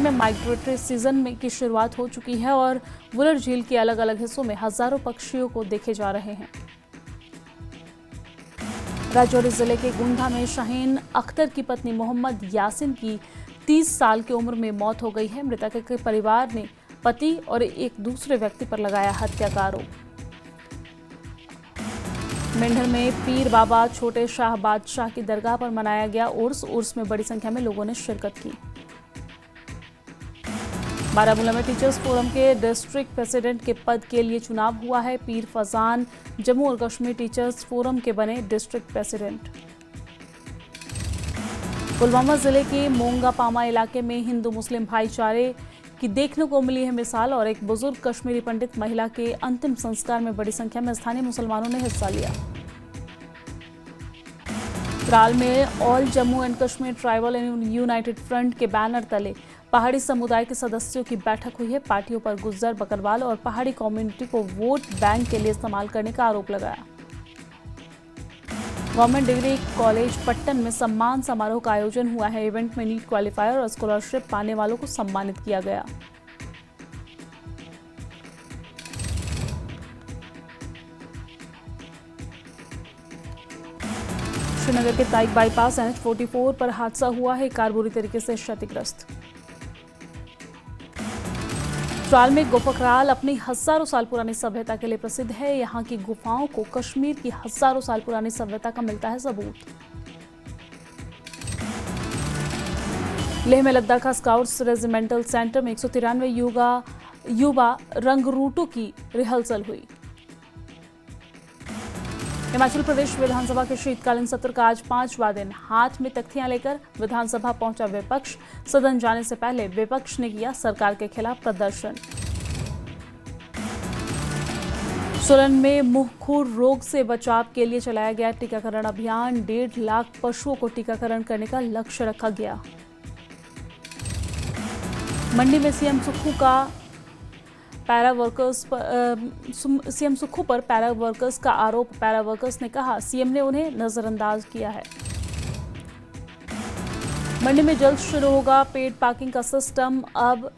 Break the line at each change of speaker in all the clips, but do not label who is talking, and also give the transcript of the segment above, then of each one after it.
में migratory season में की शुरुआत हो चुकी है और वुलर झील के अलग अलग हिस्सों में हजारों पक्षियों को देखे जा रहे हैं। राजौरी जिले के गुंधा में शाहीन अख्तर की पत्नी मोहम्मद यासिन की 30 साल की उम्र में मौत हो गई है। मृतक के परिवार ने पति और एक दूसरे व्यक्ति पर लगाया हत्या का आरोप। मेंढर में पीर बाबा छोटे शाह बादशाह की दरगाह पर मनाया गया उर्स में बड़ी संख्या में लोगों ने शिरकत की। बारामूला में टीचर्स फोरम के डिस्ट्रिक्ट प्रेसिडेंट के पद के लिए चुनाव हुआ है। पीर फजान जम्मू और कश्मीर टीचर्स फोरम के बने डिस्ट्रिक्ट प्रेसिडेंट। पुलवामा जिले के मोंगापामा इलाके में हिंदू मुस्लिम भाईचारे की देखने को मिली है मिसाल और एक बुजुर्ग कश्मीरी पंडित महिला के अंतिम संस्कार में बड़ी संख्या में स्थानीय मुसलमानों ने हिस्सा लिया। त्राल में all Jammu and Kashmir tribal United front के बैनर तले पहाड़ी समुदाय के सदस्यों की बैठक हुई है। पार्टियों पर गुज्जर, बकरवाल और पहाड़ी कम्युनिटी को वोट बैंक के लिए इस्तेमाल करने का आरोप लगाया। गवर्नमेंट डिग्री कॉलेज पट्टन में सम्मान समारोह का आयोजन हुआ है। इवेंट में नीट क्वालिफायर और स्कॉलरशिप पाने वालों को सम्मानित किया गया। श्रीनगर के ताइक बाईपास NH-44 पर हादसा हुआ है। कार बुरी तरीके से क्षतिग्रस्त। त्राल में गोपकराल अपनी हजारों साल पुरानी सभ्यता के लिए प्रसिद्ध है। यहाँ की गुफाओं को कश्मीर की हजारों साल पुरानी सभ्यता का मिलता है सबूत। लेह में लद्दाख स्काउट्स रेजिमेंटल सेंटर में 193 युवा रंगरूटों की रिहर्सल हुई। हिमाचल प्रदेश विधानसभा के शीतकालीन सत्र का आज 5वां दिन। हाथ में तख्तियां लेकर विधानसभा पहुंचा विपक्ष। सदन जाने से पहले विपक्ष ने किया सरकार के खिलाफ प्रदर्शन। सोलन में मुंहखुर रोग से बचाव के लिए चलाया गया टीकाकरण अभियान। 1.5 लाख पशुओं को टीकाकरण करने का लक्ष्य रखा गया। मंडी में सीएम सुक्खू पर पैरा वर्कर्स का आरोप। पैरा वर्कर्स ने कहा सीएम ने उन्हें नजरअंदाज किया है। मंडी में जल्द शुरू होगा पेड पार्किंग का सिस्टम। अब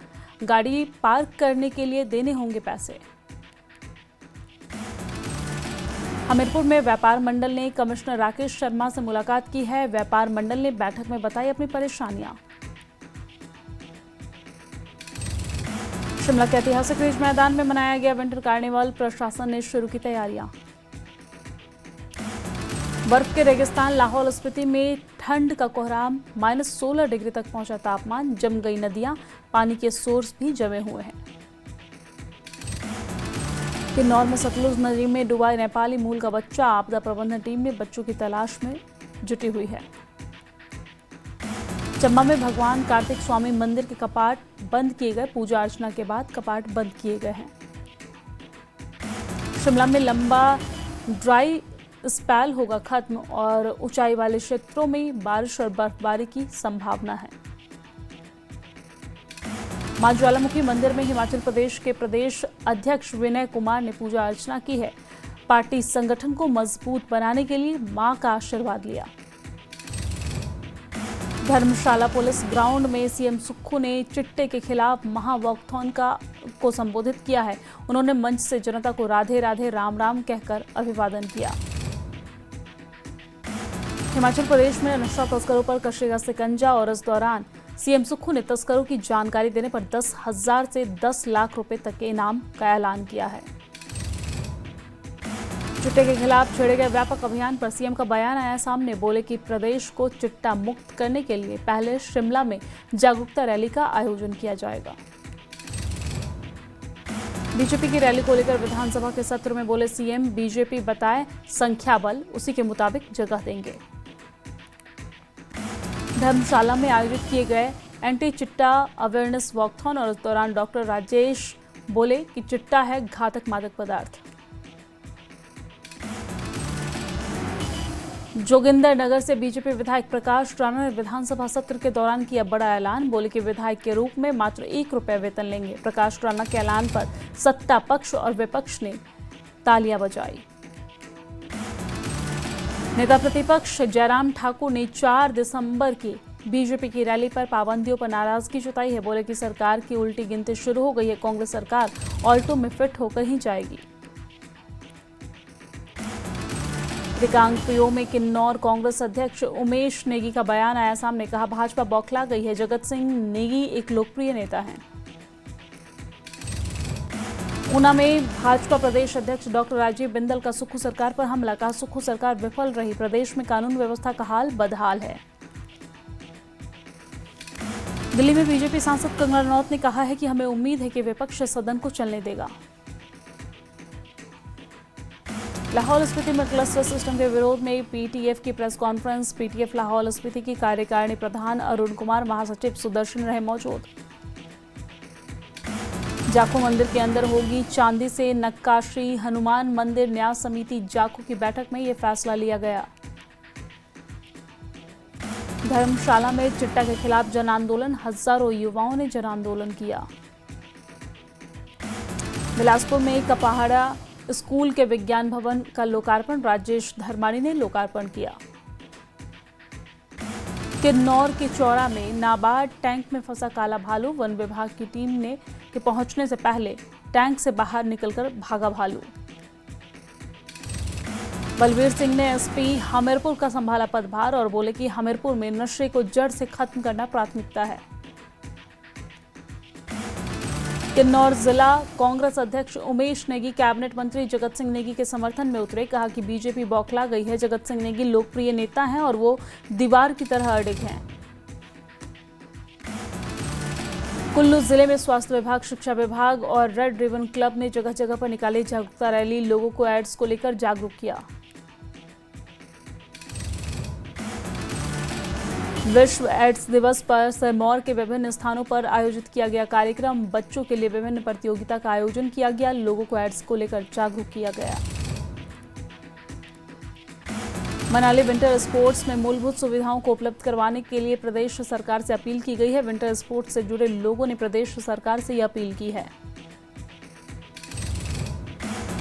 गाड़ी पार्क करने के लिए देने होंगे पैसे। हमीरपुर में व्यापार मंडल ने कमिश्नर राकेश शर्मा से मुलाकात की है। व्यापार मंडल ने बैठक में बताई अपनी परेशानियां। शिमला के ऐतिहासिक रिज मैदान में मनाया गया विंटर कार्निवल। प्रशासन ने शुरू की तैयारियां। बर्फ के रेगिस्तान लाहौल स्पीति में ठंड का कोहराम। -16 डिग्री तक पहुंचा तापमान। जम गई नदियां। पानी के सोर्स भी जमे हुए हैं। किन्नौर में सतलुज नदी में डूबा नेपाली मूल का बच्चा। आपदा प्रबंधन टीम में बच्चों की तलाश में जुटी हुई है। चंबा में भगवान कार्तिक स्वामी मंदिर के कपाट बंद किए गए। पूजा अर्चना के बाद कपाट बंद किए गए हैं। शिमला में लंबा ड्राई स्पेल होगा खत्म और ऊंचाई वाले क्षेत्रों में बारिश और बर्फबारी की संभावना है। मां ज्वालामुखी मंदिर में हिमाचल प्रदेश के प्रदेश अध्यक्ष विनय कुमार ने पूजा अर्चना की है। पार्टी संगठन को मजबूत बनाने के लिए मां का आशीर्वाद लिया। धर्मशाला पुलिस ग्राउंड में सीएम सुक्खू ने चिट्टे के खिलाफ महावॉकथॉन को संबोधित किया है। उन्होंने मंच से जनता को राधे राधे राम राम कहकर अभिवादन किया। हिमाचल प्रदेश में नशा तस्करों पर कसेगा शिकंजा और इस दौरान सीएम सुक्खू ने तस्करों की जानकारी देने पर 10,000 से 10 लाख रुपए तक के इनाम का ऐलान किया है। चिट्टे के खिलाफ छेड़े गए व्यापक अभियान पर सीएम का बयान आया सामने। बोले कि प्रदेश को चिट्टा मुक्त करने के लिए पहले शिमला में जागरूकता रैली का आयोजन किया जाएगा। बीजेपी की रैली को लेकर विधानसभा के सत्र में बोले सीएम, बीजेपी बताए संख्या बल, उसी के मुताबिक जगह देंगे। धर्मशाला में आयोजित किए गए एंटी चिट्टा अवेयरनेस वॉकथॉन और इस दौरान डॉक्टर राजेश बोले कि चिट्टा है घातक मादक पदार्थ। जोगिंदरनगर से बीजेपी विधायक प्रकाश राणा ने विधानसभा सत्र के दौरान किया बड़ा ऐलान। बोले कि विधायक के रूप में मात्र 1 रुपया वेतन लेंगे। प्रकाश राणा के ऐलान पर सत्ता पक्ष और विपक्ष ने तालियां बजाई। नेता प्रतिपक्ष जयराम ठाकुर ने 4 दिसंबर की बीजेपी की रैली पर पाबंदियों पर नाराजगी जताई है। बोले कि सरकार की उल्टी गिनती शुरू हो गई है, कांग्रेस सरकार ऑल्टो में फिट होकर ही जाएगी। रिकांगपिओ में किन्नौर कांग्रेस अध्यक्ष उमेश नेगी का बयान आया सामने। कहा, भाजपा बौखला गई है, जगत सिंह नेगी एक लोकप्रिय नेता हैं। ऊना में भाजपा प्रदेश अध्यक्ष डॉक्टर राजीव बिंदल का सुक्खू सरकार पर हमला। कहा, सुक्खू सरकार विफल रही, प्रदेश में कानून व्यवस्था का हाल बदहाल है। दिल्ली में बीजेपी सांसद कंगना रनौत ने कहा है कि हमें उम्मीद है कि विपक्ष सदन को चलने देगा। लाहौल स्पीति में क्लस्टर सिस्टम के विरोध में पीटीएफ की press conference. PTF Lahaul Spiti की कार्यकारिणी प्रधान अरुण कुमार, महासचिव सुदर्शन रहे मौजूद। जाखू मंदिर के अंदर होगी चांदी से नक्काशी। हनुमान मंदिर न्यास समिति जाखू की बैठक में यह फैसला लिया गया। धर्मशाला में चिट्टा के खिलाफ जन आंदोलन, हजारों युवाओं ने जन आंदोलन किया। बिलासपुर में कपाहड़ा स्कूल के विज्ञान भवन का लोकार्पण राजेश धर्माणी ने लोकार्पण किया। किन्नौर के चौरा में नाबार्ड टैंक में फंसा काला भालू। वन विभाग की टीम के पहुंचने से पहले टैंक से बाहर निकलकर भागा भालू। बलबीर सिंह ने एसपी हमीरपुर का संभाला पदभार और बोले कि हमीरपुर में नशे को जड़ से खत्म करना प्राथमिकता है। किन्नौर जिला कांग्रेस अध्यक्ष उमेश नेगी कैबिनेट मंत्री जगत सिंह नेगी के समर्थन में उतरे। कहा कि बीजेपी बौखला गई है, जगत सिंह नेगी लोकप्रिय नेता हैं और वो दीवार की तरह अडिग हैं। कुल्लू जिले में स्वास्थ्य विभाग, शिक्षा विभाग और रेड रिबन क्लब ने जगह जगह पर निकाली जागरूकता रैली। लोगों को एड्स को लेकर जागरूक किया। विश्व एड्स दिवस पर सिरमौर के विभिन्न स्थानों पर आयोजित किया गया कार्यक्रम। बच्चों के लिए विभिन्न प्रतियोगिता का आयोजन किया गया। लोगों को एड्स को लेकर जागरूक किया गया। मनाली विंटर स्पोर्ट्स में मूलभूत सुविधाओं को उपलब्ध करवाने के लिए प्रदेश सरकार से अपील की गई है। विंटर स्पोर्ट्स से जुड़े लोगों ने प्रदेश सरकार से यह अपील की है।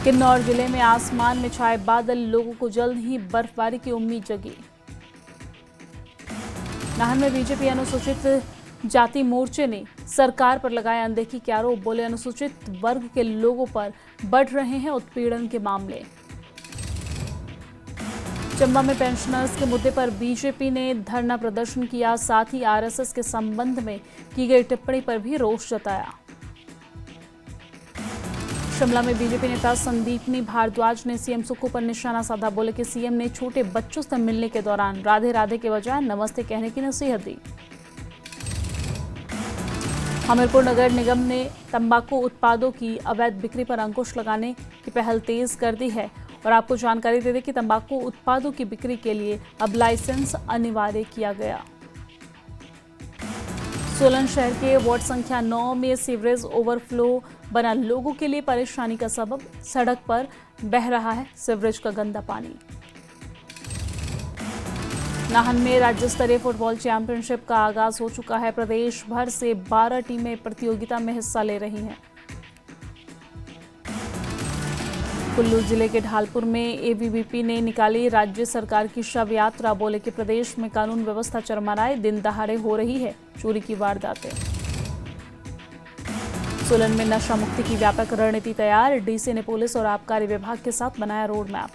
किन्नौर जिले में आसमान में छाए बादल, लोगों को जल्द ही बर्फबारी की उम्मीद जगी। नाहन में बीजेपी अनुसूचित जाति मोर्चे ने सरकार पर लगाए अनदेखी के आरोप। बोले, अनुसूचित वर्ग के लोगों पर बढ़ रहे हैं उत्पीड़न के मामले। चंबा में पेंशनर्स के मुद्दे पर बीजेपी ने धरना प्रदर्शन किया। साथ ही आरएसएस के संबंध में की गई टिप्पणी पर भी रोष जताया। शिमला में बीजेपी नेता संदीपनी भारद्वाज ने सीएम सुक्खू पर निशाना साधा। बोले कि सीएम ने छोटे बच्चों से मिलने के दौरान राधे राधे के बजाय नमस्ते कहने की नसीहत दी। हमीरपुर नगर निगम ने तंबाकू उत्पादों की अवैध बिक्री पर अंकुश लगाने की पहल तेज कर दी है। और आपको जानकारी दे दें कि तंबाकू उत्पादों की बिक्री के लिए अब लाइसेंस अनिवार्य किया गया। सोलन शहर के वार्ड संख्या 9 में सीवरेज ओवरफ्लो बना लोगों के लिए परेशानी का सबब। सड़क पर बह रहा है सीवरेज का गंदा पानी। नाहन में राज्य स्तरीय फुटबॉल चैंपियनशिप का आगाज हो चुका है। प्रदेश भर से 12 टीमें प्रतियोगिता में हिस्सा ले रही हैं। कुल्लू जिले के ढालपुर में एबीवीपी ने निकाली राज्य सरकार की शव यात्रा। बोले कि प्रदेश में कानून व्यवस्था चरमराए, दिन दहाड़े हो रही है चोरी की वारदातें। सोलन में नशा मुक्ति की व्यापक रणनीति तैयार। डीसी ने पुलिस और आबकारी विभाग के साथ बनाया रोड मैप।